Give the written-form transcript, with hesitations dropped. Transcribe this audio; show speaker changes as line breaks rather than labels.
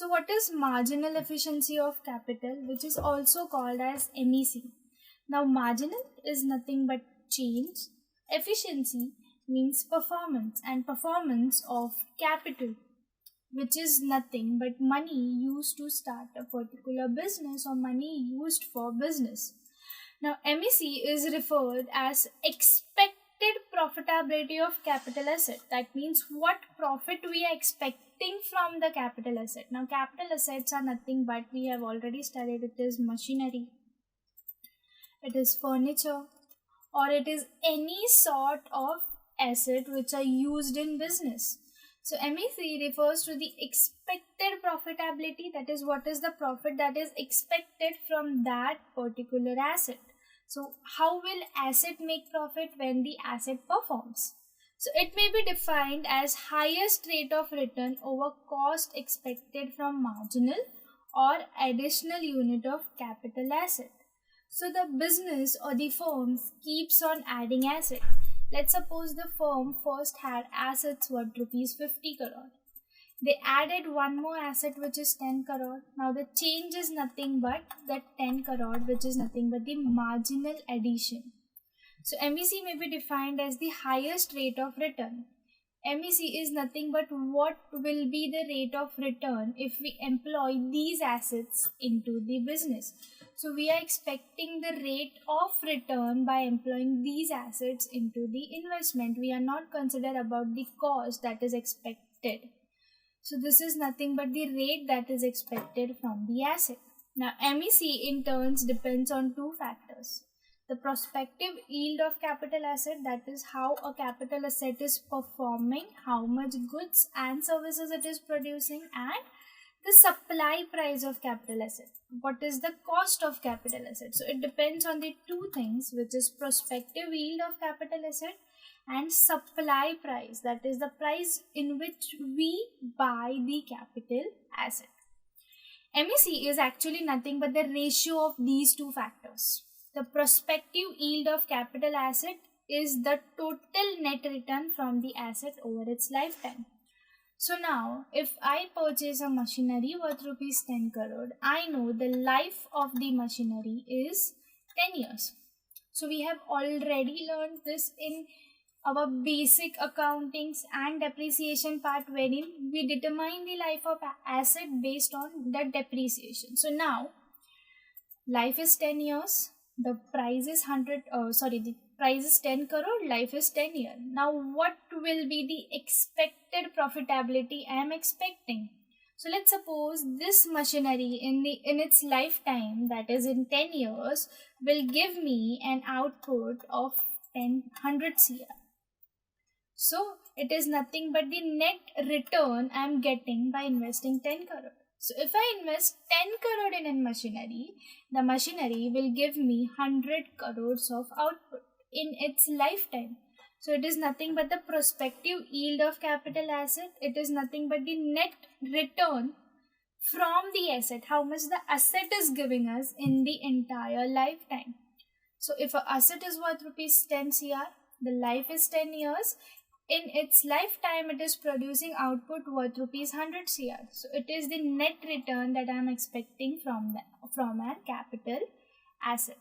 So what is marginal efficiency of capital, which is also called as MEC? Now marginal is nothing but change. Efficiency means performance, and performance of capital, which is nothing but money used to start a particular business or money used for business. Now MEC is referred as expected profitability of capital asset. That means what profit we are expecting from the capital asset. Now capital assets are nothing but, we have already studied, it is machinery, it is furniture, or it is any sort of asset which are used in business. So MEC refers to the expected profitability, that is what is the profit that is expected from that particular asset. So how will asset make profit? When the asset performs. So it may be defined as highest rate of return over cost expected from marginal or additional unit of capital asset. So the business or the firm keeps on adding asset. Let's suppose the firm first had assets worth rupees 50 crore. They added one more asset which is 10 crore. Now the change is nothing but that 10 crore, which is nothing but the marginal addition. So MEC may be defined as the highest rate of return. MEC is nothing but what will be the rate of return if we employ these assets into the business. So we are expecting the rate of return by employing these assets into the investment. We are not considered about the cost that is expected. So this is nothing but the rate that is expected from the asset. Now MEC in turns depends on two factors. The prospective yield of capital asset, that is how a capital asset is performing, how much goods and services it is producing, and the supply price of capital asset. What is the cost of capital asset? So it depends on the two things, which is prospective yield of capital asset and supply price, that is the price in which we buy the capital asset. MEC is actually nothing but the ratio of these two factors. The prospective yield of capital asset is the total net return from the asset over its lifetime. So now, if I purchase a machinery worth rupees 10 crore, I know the life of the machinery is 10 years. So we have already learned this in our basic accountings and depreciation part, wherein we determine the life of asset based on the depreciation. So now, life is 10 years, the price is the price is 10 crore, life is 10 years. Now what will be the expected profitability I am expecting? So let's suppose this machinery in its lifetime, that is in 10 years, will give me an output of 100 CR. So it is nothing but the net return I am getting by investing 10 crore. So if I invest 10 crore in a machinery, the machinery will give me 100 crores of output in its lifetime. So it is nothing but the prospective yield of capital asset. It is nothing but the net return from the asset, how much the asset is giving us in the entire lifetime. So if an asset is worth rupees 10 CR, the life is 10 years. In its lifetime, it is producing output worth rupees 100 CR. So it is the net return that I am expecting from our capital asset.